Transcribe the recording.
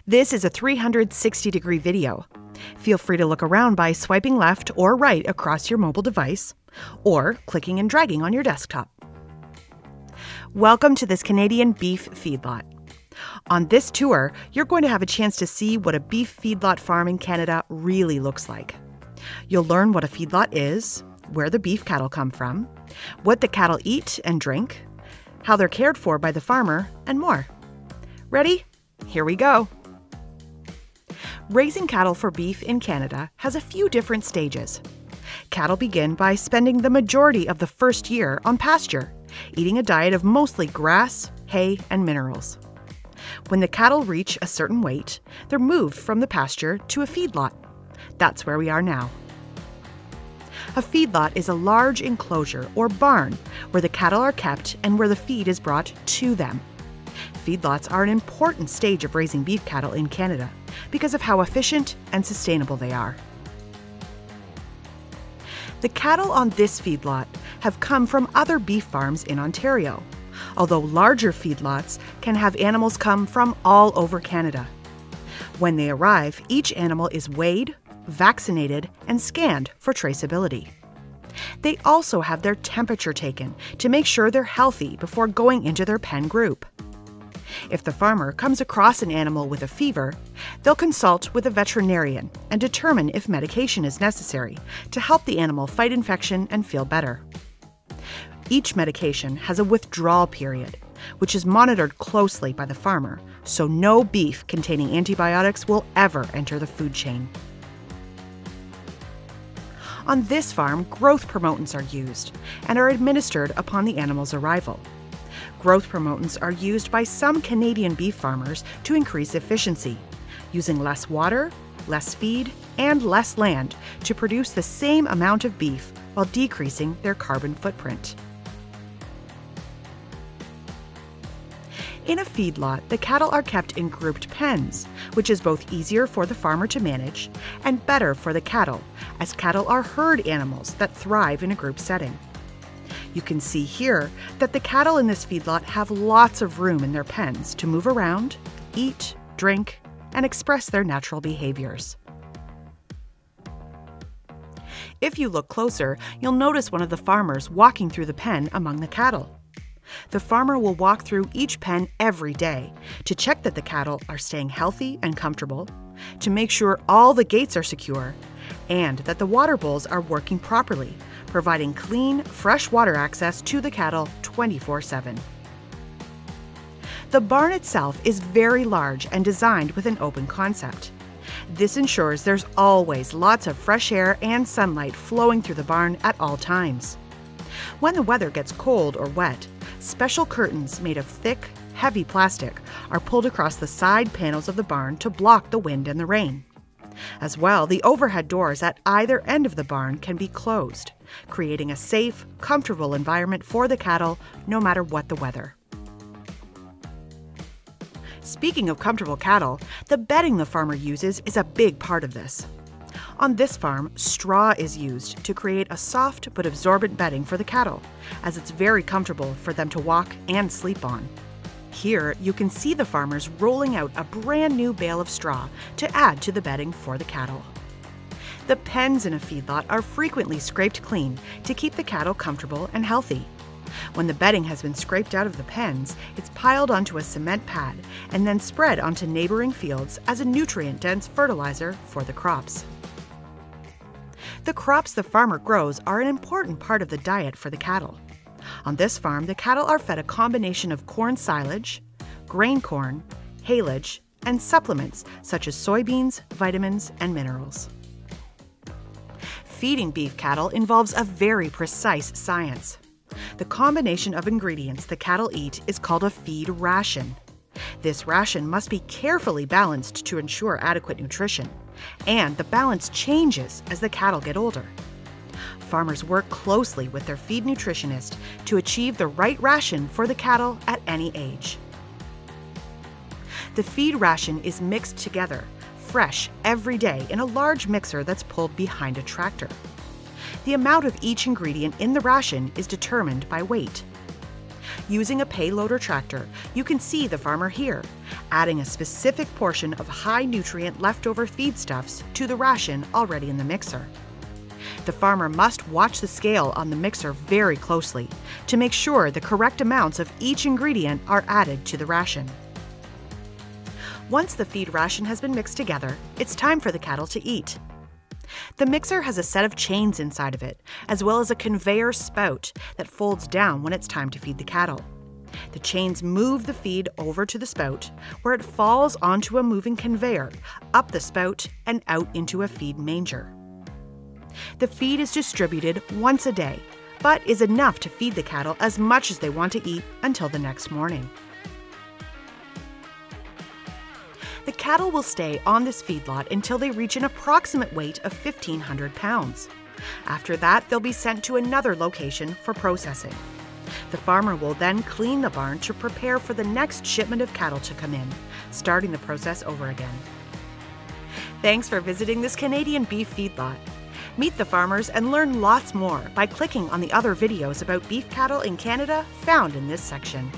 This is a 360-degree video. Feel free to look around by swiping left or right across your mobile device, or clicking and dragging on your desktop. Welcome to this Canadian beef feedlot. On this tour, you're going to have a chance to see what a beef feedlot farm in Canada really looks like. You'll learn what a feedlot is, where the beef cattle come from, what the cattle eat and drink, how they're cared for by the farmer, and more. Ready? Here we go. Raising cattle for beef in Canada has a few different stages. Cattle begin by spending the majority of the first year on pasture, eating a diet of mostly grass, hay, and minerals. When the cattle reach a certain weight, they're moved from the pasture to a feedlot. That's where we are now. A feedlot is a large enclosure or barn where the cattle are kept and where the feed is brought to them. Feedlots are an important stage of raising beef cattle in Canada because of how efficient and sustainable they are. The cattle on this feedlot have come from other beef farms in Ontario, although larger feedlots can have animals come from all over Canada. When they arrive, each animal is weighed, vaccinated, and scanned for traceability. They also have their temperature taken to make sure they're healthy before going into their pen group. If the farmer comes across an animal with a fever, they'll consult with a veterinarian and determine if medication is necessary to help the animal fight infection and feel better. Each medication has a withdrawal period, which is monitored closely by the farmer, so no beef containing antibiotics will ever enter the food chain. On this farm, growth promotants are used and are administered upon the animal's arrival. Growth promotants are used by some Canadian beef farmers to increase efficiency, using less water, less feed, and less land to produce the same amount of beef while decreasing their carbon footprint. In a feedlot, the cattle are kept in grouped pens, which is both easier for the farmer to manage and better for the cattle, as cattle are herd animals that thrive in a group setting. You can see here that the cattle in this feedlot have lots of room in their pens to move around, eat, drink, and express their natural behaviors. If you look closer, you'll notice one of the farmers walking through the pen among the cattle. The farmer will walk through each pen every day to check that the cattle are staying healthy and comfortable, to make sure all the gates are secure, and that the water bowls are working properly, providing clean, fresh water access to the cattle 24/7. The barn itself is very large and designed with an open concept. This ensures there's always lots of fresh air and sunlight flowing through the barn at all times. When the weather gets cold or wet, special curtains made of thick, heavy plastic are pulled across the side panels of the barn to block the wind and the rain. As well, the overhead doors at either end of the barn can be closed, creating a safe, comfortable environment for the cattle no matter what the weather. Speaking of comfortable cattle, the bedding the farmer uses is a big part of this. On this farm, straw is used to create a soft but absorbent bedding for the cattle, as it's very comfortable for them to walk and sleep on. Here, you can see the farmers rolling out a brand new bale of straw to add to the bedding for the cattle. The pens in a feedlot are frequently scraped clean to keep the cattle comfortable and healthy. When the bedding has been scraped out of the pens, it's piled onto a cement pad and then spread onto neighboring fields as a nutrient-dense fertilizer for the crops. The crops the farmer grows are an important part of the diet for the cattle. On this farm, the cattle are fed a combination of corn silage, grain corn, haylage, and supplements such as soybeans, vitamins, and minerals. Feeding beef cattle involves a very precise science. The combination of ingredients the cattle eat is called a feed ration. This ration must be carefully balanced to ensure adequate nutrition, and the balance changes as the cattle get older. Farmers work closely with their feed nutritionist to achieve the right ration for the cattle at any age. The feed ration is mixed together, fresh every day in a large mixer that's pulled behind a tractor. The amount of each ingredient in the ration is determined by weight. Using a payloader tractor, you can see the farmer here, adding a specific portion of high-nutrient leftover feedstuffs to the ration already in the mixer. The farmer must watch the scale on the mixer very closely to make sure the correct amounts of each ingredient are added to the ration. Once the feed ration has been mixed together, it's time for the cattle to eat. The mixer has a set of chains inside of it, as well as a conveyor spout that folds down when it's time to feed the cattle. The chains move the feed over to the spout, where it falls onto a moving conveyor, up the spout, and out into a feed manger. The feed is distributed once a day, but is enough to feed the cattle as much as they want to eat until the next morning. The cattle will stay on this feedlot until they reach an approximate weight of 1,500 pounds. After that, they'll be sent to another location for processing. The farmer will then clean the barn to prepare for the next shipment of cattle to come in, starting the process over again. Thanks for visiting this Canadian beef feedlot. Meet the farmers and learn lots more by clicking on the other videos about beef cattle in Canada found in this section.